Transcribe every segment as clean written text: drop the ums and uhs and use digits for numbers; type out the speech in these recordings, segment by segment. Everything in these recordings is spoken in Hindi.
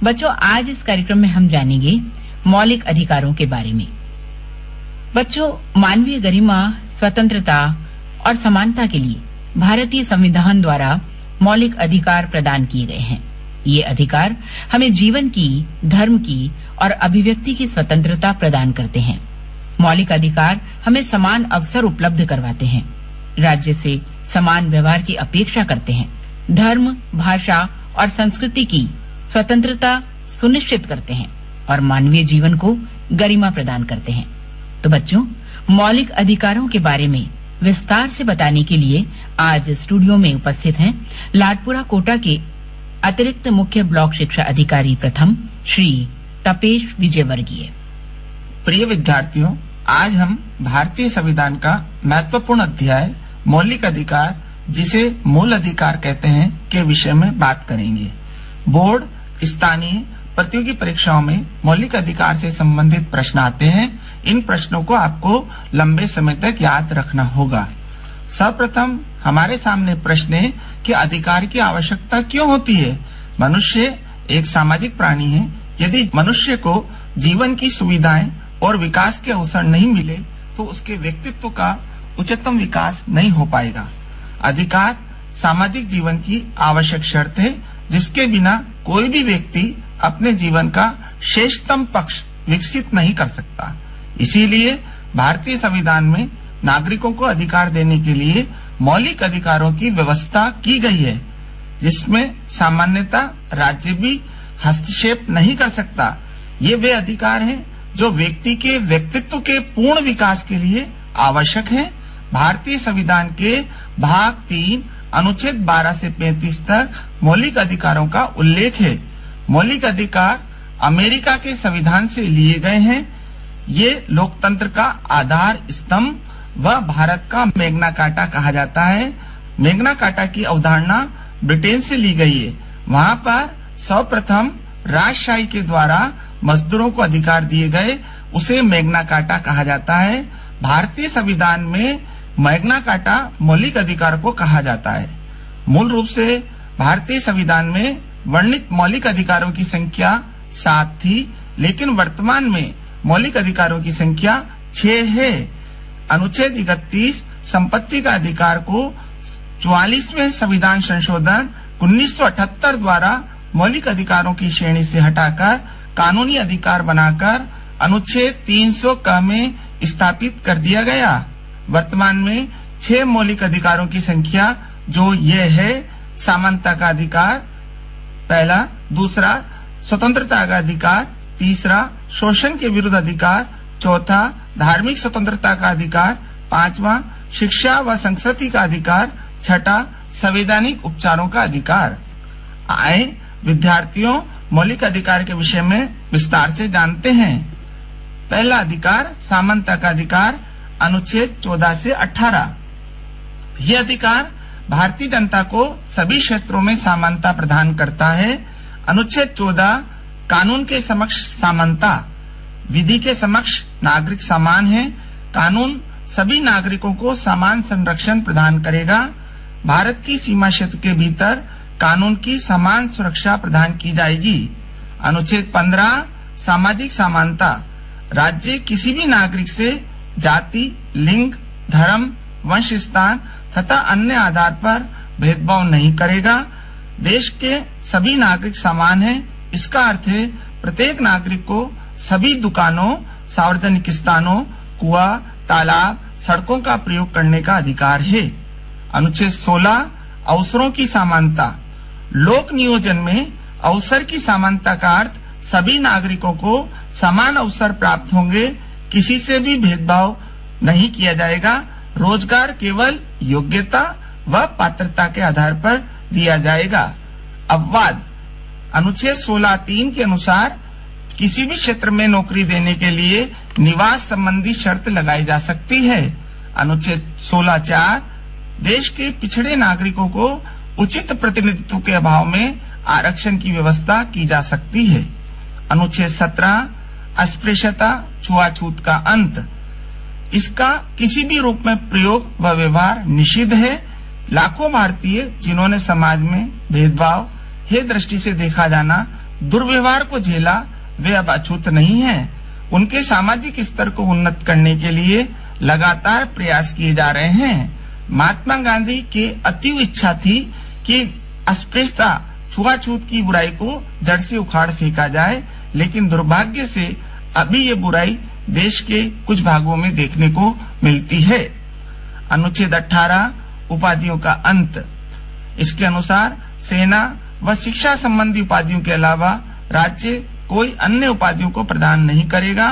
बच्चों, आज इस कार्यक्रम में हम जानेंगे मौलिक अधिकारों के बारे में। बच्चों, मानवीय गरिमा, स्वतंत्रता और समानता के लिए भारतीय संविधान द्वारा मौलिक अधिकार प्रदान किए गए हैं। ये अधिकार हमें जीवन की, धर्म की और अभिव्यक्ति की स्वतंत्रता प्रदान करते हैं। मौलिक अधिकार हमें समान अवसर उपलब्ध करवाते हैं, राज्य से समान व्यवहार की अपेक्षा करते हैं, धर्म, भाषा और संस्कृति की स्वतंत्रता सुनिश्चित करते हैं और मानवीय जीवन को गरिमा प्रदान करते हैं। तो बच्चों, मौलिक अधिकारों के बारे में विस्तार से बताने के लिए आज स्टूडियो में उपस्थित हैं लाडपुरा कोटा के अतिरिक्त मुख्य ब्लॉक शिक्षा अधिकारी प्रथम श्री तपेश विजयवर्गीय। प्रिय विद्यार्थियों, आज हम भारतीय संविधान का महत्वपूर्ण अध्याय मौलिक अधिकार, जिसे मूल अधिकार कहते हैं, के विषय में बात करेंगे। बोर्ड, स्थानीय, प्रतियोगी परीक्षाओं में मौलिक अधिकार से संबंधित प्रश्न आते हैं। इन प्रश्नों को आपको लंबे समय तक याद रखना होगा। सर्वप्रथम हमारे सामने प्रश्न है कि अधिकार की आवश्यकता क्यों होती है। मनुष्य एक सामाजिक प्राणी है। यदि मनुष्य को जीवन की सुविधाएं और विकास के अवसर नहीं मिले तो उसके व्यक्तित्व का उच्चतम विकास नहीं हो पाएगा। अधिकार सामाजिक जीवन की आवश्यक शर्त है, जिसके बिना कोई भी व्यक्ति अपने जीवन का श्रेष्ठतम पक्ष विकसित नहीं कर सकता। इसीलिए भारतीय संविधान में नागरिकों को अधिकार देने के लिए मौलिक अधिकारों की व्यवस्था की गई है, जिसमें सामान्यतः राज्य भी हस्तक्षेप नहीं कर सकता। ये वे अधिकार हैं जो व्यक्ति के व्यक्तित्व के पूर्ण विकास के लिए आवश्यक हैं। भारतीय संविधान के भाग 3 अनुच्छेद 12 से 35 तक मौलिक अधिकारों का उल्लेख है। मौलिक अधिकार अमेरिका के संविधान से लिए गए हैं। ये लोकतंत्र का आधार स्तंभ व भारत का मैग्ना कार्टा कहा जाता है। मैग्ना कार्टा की अवधारणा ब्रिटेन से ली गई है। वहाँ पर सर्वप्रथम राजशाही के द्वारा मजदूरों को अधिकार दिए गए, उसे मैग्ना कार्टा कहा जाता है। भारतीय संविधान में मैग्ना कार्टा मौलिक अधिकार को कहा जाता है। मूल रूप से भारतीय संविधान में वर्णित मौलिक अधिकारों की संख्या 7 थी, लेकिन वर्तमान में मौलिक अधिकारों की संख्या 6 है। अनुच्छेद 31 संपत्ति का अधिकार को 44वें संविधान संशोधन 1978 द्वारा मौलिक अधिकारों की श्रेणी से हटाकर कानूनी अधिकार बनाकर अनुच्छेद 300 क में स्थापित कर दिया गया। वर्तमान में 6 मौलिक अधिकारों की संख्या जो ये है: समानता का अधिकार पहला, दूसरा स्वतंत्रता का अधिकार, तीसरा शोषण के विरुद्ध अधिकार, चौथा धार्मिक स्वतंत्रता का अधिकार, पांचवा शिक्षा व संस्कृति का अधिकार, छठा संवैधानिक उपचारों का अधिकार। आए विद्यार्थियों, मौलिक अधिकार के विषय में विस्तार से जानते हैं। पहला अधिकार समानता का अधिकार, अनुच्छेद 14 से 18। यह अधिकार भारतीय जनता को सभी क्षेत्रों में समानता प्रदान करता है। अनुच्छेद 14 कानून के समक्ष समानता, विधि के समक्ष नागरिक समान है। कानून सभी नागरिकों को समान संरक्षण प्रदान करेगा। भारत की सीमा क्षेत्र के भीतर कानून की समान सुरक्षा प्रदान की जाएगी। अनुच्छेद 15 सामाजिक समानता, राज्य किसी भी नागरिक से जाति, लिंग, धर्म, वंश स्थान तथा अन्य आधार पर भेदभाव नहीं करेगा। देश के सभी नागरिक समान हैं। इसका अर्थ है प्रत्येक नागरिक को सभी दुकानों, सार्वजनिक स्थानों, कुआं, तालाब, सड़कों का प्रयोग करने का अधिकार है। अनुच्छेद 16 अवसरों की समानता, लोक नियोजन में अवसर की समानता का अर्थ सभी नागरिकों को समान अवसर प्राप्त होंगे। किसी से भी भेदभाव नहीं किया जाएगा। रोजगार केवल योग्यता व पात्रता के आधार पर दिया जाएगा। अपवाद, अनुच्छेद 16(3) के अनुसार किसी भी क्षेत्र में नौकरी देने के लिए निवास संबंधी शर्त लगाई जा सकती है। अनुच्छेद 16(4) देश के पिछड़े नागरिकों को उचित प्रतिनिधित्व के अभाव में आरक्षण की व्यवस्था की जा सकती है। अनुच्छेद 17 अस्पृश्यता, छुआछूत का अंत, इसका किसी भी रूप में प्रयोग व व्यवहार निषिद्ध है। लाखों भारतीय जिन्होंने समाज में भेदभाव हे दृष्टि से देखा जाना दुर्व्यवहार को झेला, वे अब अछूत नहीं हैं। उनके सामाजिक स्तर को उन्नत करने के लिए लगातार प्रयास किए जा रहे हैं। महात्मा गांधी की अतीव इच्छा थी कि अस्पृश्यता, छुआछूत की बुराई को जड़ से उखाड़ फेंका जाए, लेकिन दुर्भाग्य से अभी ये बुराई देश के कुछ भागों में देखने को मिलती है। अनुच्छेद 18 उपाधियों का अंत। इसके अनुसार सेना व शिक्षा संबंधी उपाधियों के अलावा राज्य कोई अन्य उपाधियों को प्रदान नहीं करेगा।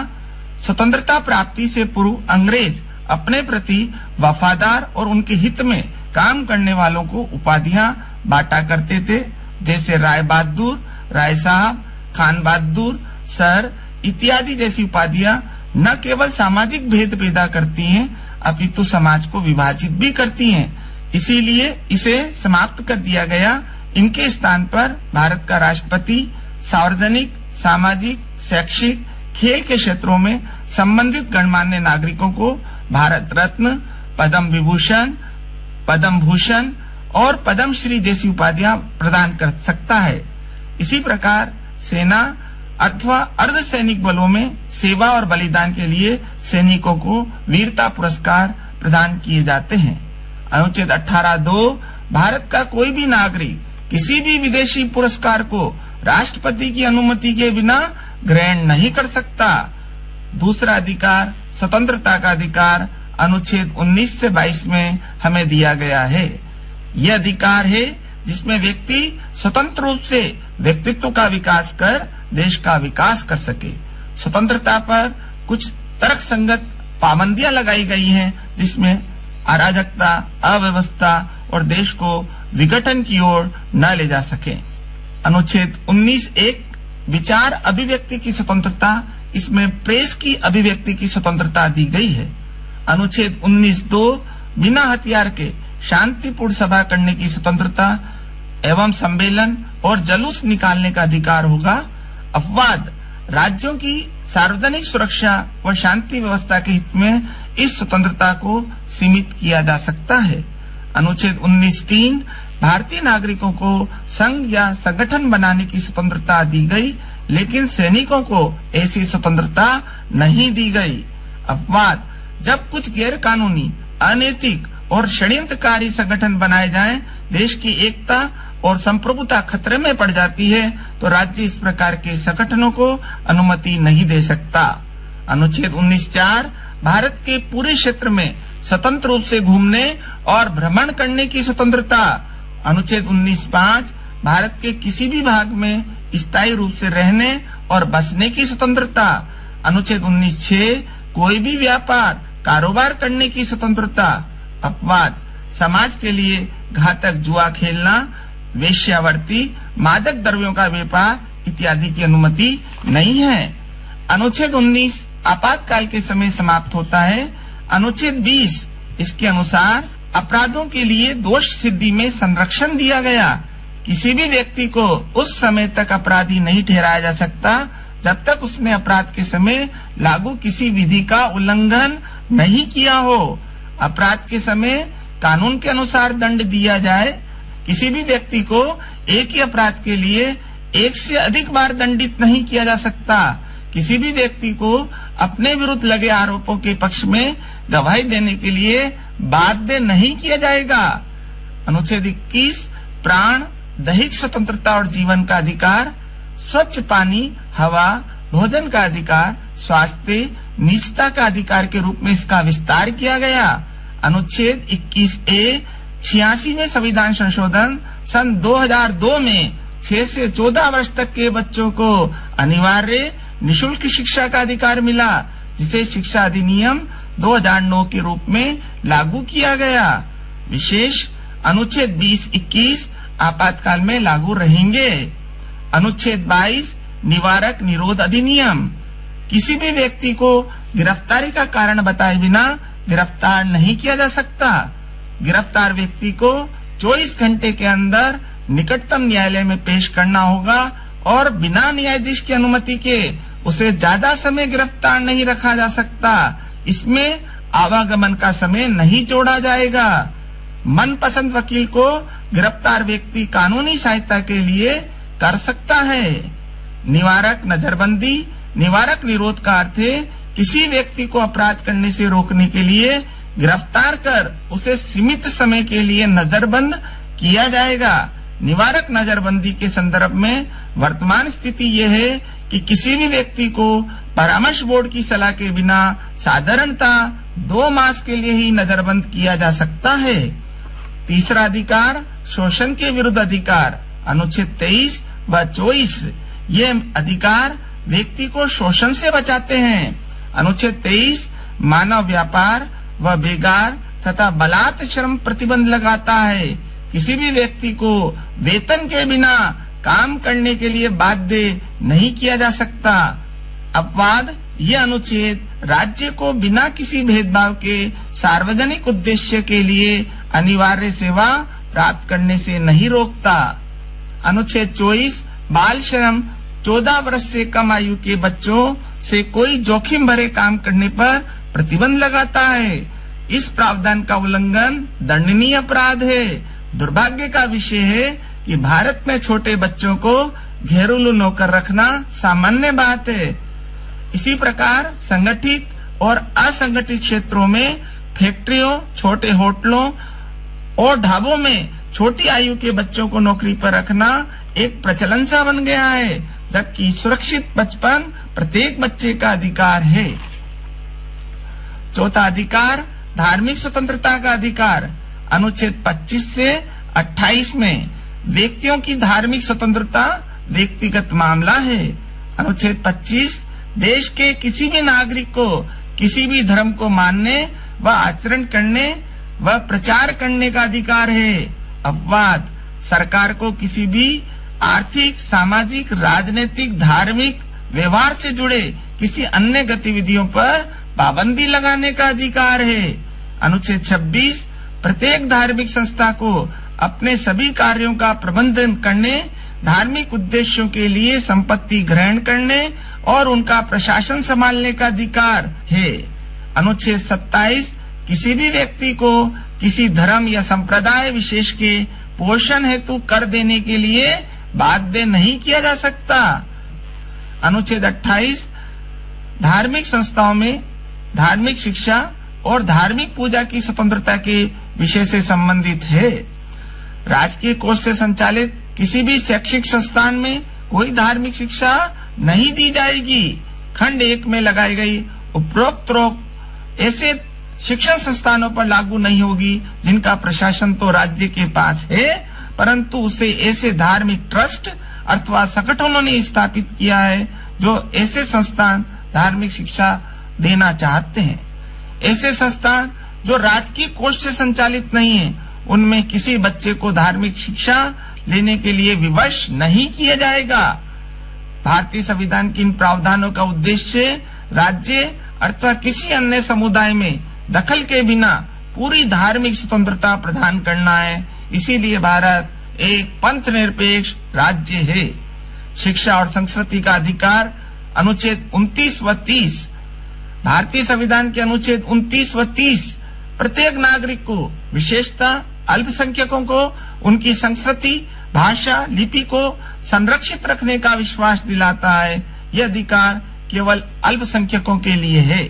स्वतंत्रता प्राप्ति से पूर्व अंग्रेज अपने प्रति वफादार और उनके हित में काम करने वालों को उपाधियां बांटा करते थे, जैसे राय बहादुर, राय साहब, खान बहादुर, सर इत्यादि जैसी उपाधियां न केवल सामाजिक भेद पैदा करती हैं, अपितु समाज को विभाजित भी करती हैं। इसीलिए इसे समाप्त कर दिया गया। इनके स्थान पर भारत का राष्ट्रपति सार्वजनिक, सामाजिक, शैक्षिक, खेल के क्षेत्रों में संबंधित गणमान्य नागरिकों को भारत रत्न, पद्म विभूषण, पद्म भूषण और पद्म श्री जैसी उपाधियां प्रदान कर सकता है। इसी प्रकार सेना अथवा अर्धसैनिक बलों में सेवा और बलिदान के लिए सैनिकों को वीरता पुरस्कार प्रदान किए जाते हैं। अनुच्छेद 18(2) भारत का कोई भी नागरिक किसी भी विदेशी पुरस्कार को राष्ट्रपति की अनुमति के बिना ग्रहण नहीं कर सकता। दूसरा अधिकार, स्वतंत्रता का अधिकार, अनुच्छेद 19 से 22 में हमें दिया गया है। यह अधिकार है जिसमें व्यक्ति स्वतंत्र रूप से व्यक्तित्व का विकास कर देश का विकास कर सके। स्वतंत्रता पर कुछ तर्कसंगत पाबंदियां लगाई गई हैं, जिसमें अराजकता, अव्यवस्था और देश को विघटन की ओर न ले जा सके। अनुच्छेद 19(1) विचार अभिव्यक्ति की स्वतंत्रता, इसमें प्रेस की अभिव्यक्ति की स्वतंत्रता दी गई है। अनुच्छेद 19(2) बिना हथियार के शांतिपूर्ण सभा करने की स्वतंत्रता एवं सम्मेलन और जुलूस निकालने का अधिकार होगा। अपवाद राज्यों की सार्वजनिक सुरक्षा व शांति व्यवस्था के हित में इस स्वतंत्रता को सीमित किया जा सकता है। अनुच्छेद 19(3) भारतीय नागरिकों को संघ या संगठन बनाने की स्वतंत्रता दी गई, लेकिन सैनिकों को ऐसी स्वतंत्रता नहीं दी गई। अपवाद जब कुछ गैर कानूनी, अनैतिक और षड्यंत्रकारी संगठन बनाए जाएं, देश की एकता और संप्रभुता खतरे में पड़ जाती है, तो राज्य इस प्रकार के संगठनों को अनुमति नहीं दे सकता। अनुच्छेद 19(4) भारत के पूरे क्षेत्र में स्वतंत्र रूप से घूमने और भ्रमण करने की स्वतंत्रता। अनुच्छेद 19(5) भारत के किसी भी भाग में स्थायी रूप से रहने और बसने की स्वतंत्रता। अनुच्छेद 19(6) कोई भी व्यापार, कारोबार करने की स्वतंत्रता। अपवाद समाज के लिए घातक जुआ खेलना, वेश्यावृत्ति, मादक द्रव्यों का व्यापार इत्यादि की अनुमति नहीं है। अनुच्छेद 19 आपातकाल के समय समाप्त होता है। अनुच्छेद 20 इसके अनुसार अपराधों के लिए दोष सिद्धि में संरक्षण दिया गया। किसी भी व्यक्ति को उस समय तक अपराधी नहीं ठहराया जा सकता जब तक उसने अपराध के समय लागू किसी विधि का उल्लंघन नहीं किया हो। अपराध के समय कानून के अनुसार दंड दिया जाए। किसी भी व्यक्ति को एक ही अपराध के लिए एक से अधिक बार दंडित नहीं किया जा सकता। किसी भी व्यक्ति को अपने विरुद्ध लगे आरोपों के पक्ष में गवाही देने के लिए बाध्य नहीं किया जाएगा। अनुच्छेद 21 प्राण, दैहिक स्वतंत्रता और जीवन का अधिकार, स्वच्छ पानी, हवा, भोजन का अधिकार, स्वास्थ्य, निजता का अधिकार के रूप में इसका विस्तार किया गया। अनुच्छेद 21(a) 86वें संविधान संशोधन सन 2002 में 6 से 14 वर्ष तक के बच्चों को अनिवार्य निशुल्क शिक्षा का अधिकार मिला, जिसे शिक्षा अधिनियम 2009 के रूप में लागू किया गया। विशेष अनुच्छेद 20-21 आपातकाल में लागू रहेंगे। अनुच्छेद 22 निवारक निरोध अधिनियम, किसी भी व्यक्ति को गिरफ्तारी का कारण बताए बिना गिरफ्तार नहीं किया जा सकता। गिरफ्तार व्यक्ति को 24 घंटे के अंदर निकटतम न्यायालय में पेश करना होगा और बिना न्यायाधीश की अनुमति के उसे ज्यादा समय गिरफ्तार नहीं रखा जा सकता। इसमें आवागमन का समय नहीं जोड़ा जाएगा। मनपसंद वकील को गिरफ्तार व्यक्ति कानूनी सहायता के लिए कर सकता है। निवारक नजरबंदी। निवारक निरोध का अर्थ है किसी व्यक्ति को अपराध करने से रोकने के लिए गिरफ्तार कर उसे सीमित समय के लिए नजरबंद किया जाएगा। निवारक नजरबंदी के संदर्भ में वर्तमान स्थिति यह है कि किसी भी व्यक्ति को परामर्श बोर्ड की सलाह के बिना साधारणता 2 मास के लिए ही नजरबंद किया जा सकता है। तीसरा अधिकार, शोषण के विरुद्ध अधिकार, अनुच्छेद 23 व 24। ये अधिकार व्यक्ति को शोषण से बचाते हैं। अनुच्छेद 23 मानव व्यापार व बेगार तथा बलात् श्रम प्रतिबंध लगाता है। किसी भी व्यक्ति को वेतन के बिना काम करने के लिए बाध्य नहीं किया जा सकता। अपवाद, यह अनुच्छेद राज्य को बिना किसी भेदभाव के सार्वजनिक उद्देश्य के लिए अनिवार्य सेवा प्राप्त करने से नहीं रोकता। अनुच्छेद 24 बाल श्रम, 14 वर्ष से कम आयु के बच्चों से कोई जोखिम भरे काम करने पर प्रतिबंध लगाता है। इस प्रावधान का उल्लंघन दंडनीय अपराध है। दुर्भाग्य का विषय है कि भारत में छोटे बच्चों को घरेलू नौकर रखना सामान्य बात है। इसी प्रकार संगठित और असंगठित क्षेत्रों में फैक्ट्रियों, छोटे होटलों और ढाबों में छोटी आयु के बच्चों को नौकरी पर रखना एक प्रचलन सा बन गया है, जबकि सुरक्षित बचपन प्रत्येक बच्चे का अधिकार है। चौथा अधिकार, धार्मिक स्वतंत्रता का अधिकार। अनुच्छेद 25 से 28 में व्यक्तियों की धार्मिक स्वतंत्रता व्यक्तिगत मामला है। अनुच्छेद 25 देश के किसी भी नागरिक को किसी भी धर्म को मानने व आचरण करने व प्रचार करने का अधिकार है। अपवाद, सरकार को किसी भी आर्थिक, सामाजिक, राजनीतिक, धार्मिक व्यवहार से जुड़े किसी अन्य गतिविधियों पर पाबंदी लगाने का अधिकार है। अनुच्छेद 26 प्रत्येक धार्मिक संस्था को अपने सभी कार्यों का प्रबंधन करने, धार्मिक उद्देश्यों के लिए संपत्ति ग्रहण करने और उनका प्रशासन संभालने का अधिकार है। अनुच्छेद 27 किसी भी व्यक्ति को किसी धर्म या संप्रदाय विशेष के पोषण हेतु कर देने के लिए बाध्य नहीं किया जा सकता। अनुच्छेद 28 धार्मिक संस्थाओं में धार्मिक शिक्षा और धार्मिक पूजा की स्वतंत्रता के विषय से संबंधित है। राजकीय कोष से संचालित किसी भी शैक्षिक संस्थान में कोई धार्मिक शिक्षा नहीं दी जाएगी। खंड 1 में लगाई गई उपरोक्त रोक ऐसे शिक्षण संस्थानों पर लागू नहीं होगी जिनका प्रशासन तो राज्य के पास है, परंतु उसे ऐसे धार्मिक ट्रस्ट अथवा संगठनों ने स्थापित किया है जो ऐसे संस्थान धार्मिक शिक्षा देना चाहते हैं। ऐसे संस्थान जो राजकीय कोष से संचालित नहीं है, उनमें किसी बच्चे को धार्मिक शिक्षा लेने के लिए विवश नहीं किया जाएगा। भारतीय संविधान के इन प्रावधानों का उद्देश्य राज्य अथवा किसी अन्य समुदाय में दखल के बिना पूरी धार्मिक स्वतंत्रता प्रदान करना है। इसीलिए भारत एक पंथ निरपेक्ष राज्य है। शिक्षा और संस्कृति का अधिकार, अनुच्छेद 29 व 30। भारतीय संविधान के अनुच्छेद 29 व 30 प्रत्येक नागरिक को, विशेषतः अल्पसंख्यकों को, उनकी संस्कृति, भाषा, लिपि को संरक्षित रखने का विश्वास दिलाता है। यह अधिकार केवल अल्पसंख्यकों के लिए है।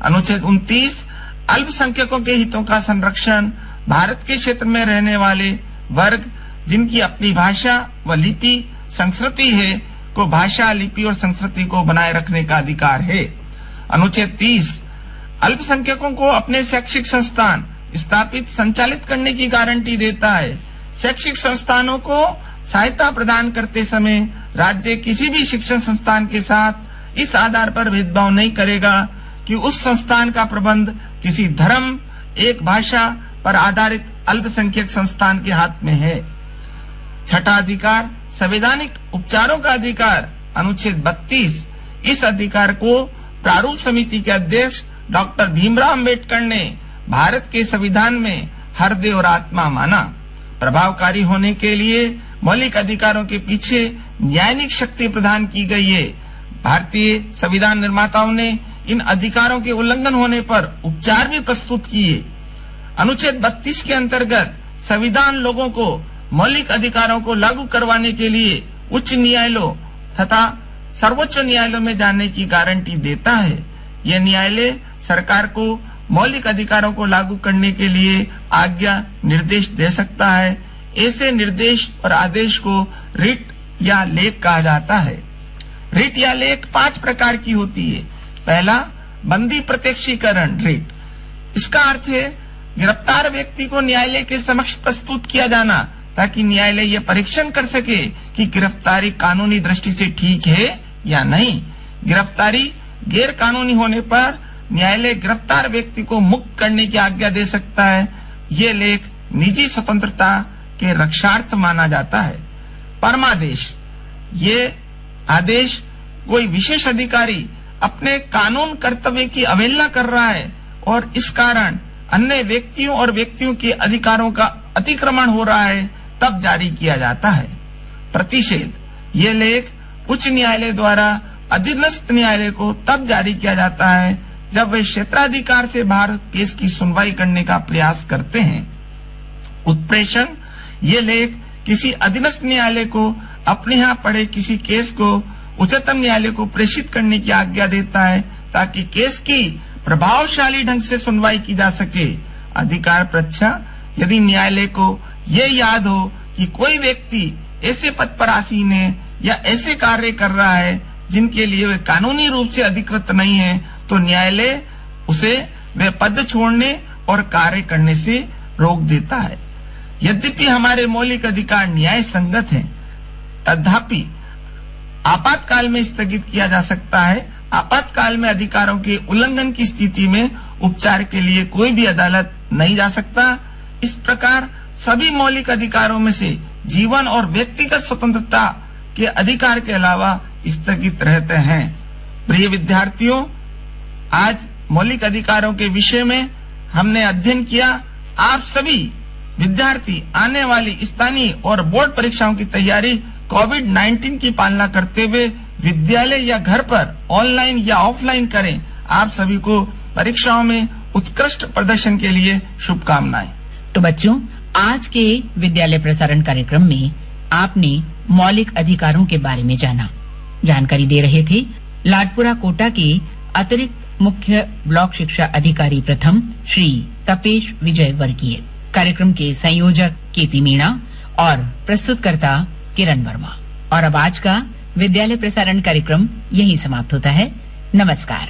अनुच्छेद 29 अल्पसंख्यकों के हितों का संरक्षण भारत के क्षेत्र में रहने वाले वर्ग जिनकी अपनी भाषा व लिपि संस्कृति है को भाषा, लिपि और संस्कृति को बनाए रखने का अधिकार है। अनुच्छेद 30 अल्पसंख्यकों को अपने शैक्षिक संस्थान स्थापित संचालित करने की गारंटी देता है। शैक्षिक संस्थानों को सहायता प्रदान करते समय राज्य किसी भी शिक्षण संस्थान के साथ इस आधार पर भेदभाव नहीं करेगा कि उस संस्थान का प्रबंध किसी धर्म, एक भाषा पर आधारित अल्पसंख्यक संस्थान के हाथ में है। छठा अधिकार, संवैधानिक उपचारों का अधिकार, अनुच्छेद 32। इस अधिकार को प्रारूप समिति के अध्यक्ष डॉक्टर भीमराव अंबेडकर ने भारत के संविधान में हृदय और आत्मा माना। प्रभावकारी होने के लिए मौलिक अधिकारों के पीछे न्यायिक शक्ति प्रदान की गई है। भारतीय संविधान निर्माताओं ने इन अधिकारों के उल्लंघन होने पर उपचार भी प्रस्तुत किए। अनुच्छेद 32 के अंतर्गत संविधान लोगों को मौलिक अधिकारों को लागू करवाने के लिए उच्च न्यायालयों तथा सर्वोच्च न्यायालय में जाने की गारंटी देता है। यह न्यायालय सरकार को मौलिक अधिकारों को लागू करने के लिए आज्ञा निर्देश दे सकता है। ऐसे निर्देश और आदेश को रिट या लेख कहा जाता है। रिट या लेख 5 प्रकार की होती है। पहला, बंदी प्रत्यक्षीकरण रिट। इसका अर्थ है गिरफ्तार व्यक्ति को न्यायालय के समक्ष प्रस्तुत किया जाना, ताकि न्यायालय यह परीक्षण कर सके कि गिरफ्तारी कानूनी दृष्टि से ठीक है या नहीं। गिरफ्तारी गैर कानूनी होने पर न्यायालय गिरफ्तार व्यक्ति को मुक्त करने की आज्ञा दे सकता है। ये लेख निजी स्वतंत्रता के रक्षार्थ माना जाता है। परमादेश, ये आदेश कोई विशेष अधिकारी अपने कानून कर्तव्य की अवहेलना कर रहा है और इस कारण अन्य व्यक्तियों और व्यक्तियों के अधिकारों का अतिक्रमण हो रहा है, तब जारी किया जाता है। प्रतिषेध, ये लेख उच्च न्यायालय द्वारा अधीनस्थ न्यायालय को तब जारी किया जाता है जब वे क्षेत्राधिकार से बाहर केस की सुनवाई करने का प्रयास करते हैं। उत्प्रेषण, ये लेख किसी अधीनस्थ न्यायालय को अपने यहाँ पड़े किसी केस को उच्चतम न्यायालय को प्रेषित करने की आज्ञा देता है, ताकि केस की प्रभावशाली ढंग से सुनवाई की जा सके। अधिकार परीक्षा, यदि न्यायालय को ये याद हो कि कोई व्यक्ति ऐसे पद पर आसीन है या ऐसे कार्य कर रहा है जिनके लिए वे कानूनी रूप से अधिकृत नहीं है, तो न्यायालय उसे वे पद छोड़ने और कार्य करने से रोक देता है। यद्यपि हमारे मौलिक अधिकार न्याय संगत हैं, तथापि आपातकाल में स्थगित किया जा सकता है। आपातकाल में अधिकारों के उल्लंघन की स्थिति में उपचार के लिए कोई भी अदालत नहीं जा सकता। इस प्रकार सभी मौलिक अधिकारों में से जीवन और व्यक्तिगत स्वतंत्रता के अधिकार के अलावा स्थगित रहते हैं। प्रिय विद्यार्थियों, आज मौलिक अधिकारों के विषय में हमने अध्ययन किया। आप सभी विद्यार्थी आने वाली स्थानीय और बोर्ड परीक्षाओं की तैयारी कोविड-19 की पालना करते हुए विद्यालय या घर पर ऑनलाइन या ऑफलाइन करें। आप सभी को परीक्षाओं में उत्कृष्ट प्रदर्शन के लिए शुभकामनाएं। तो बच्चों, आज के विद्यालय प्रसारण कार्यक्रम में आपने मौलिक अधिकारों के बारे में जाना। जानकारी दे रहे थे लाडपुरा कोटा के अतिरिक्त मुख्य ब्लॉक शिक्षा अधिकारी प्रथम श्री तपेश विजय वर्गीय। कार्यक्रम के संयोजक केती मीणा और प्रस्तुतकर्ता किरण वर्मा। और अब आज का विद्यालय प्रसारण कार्यक्रम यहीं समाप्त होता है। नमस्कार।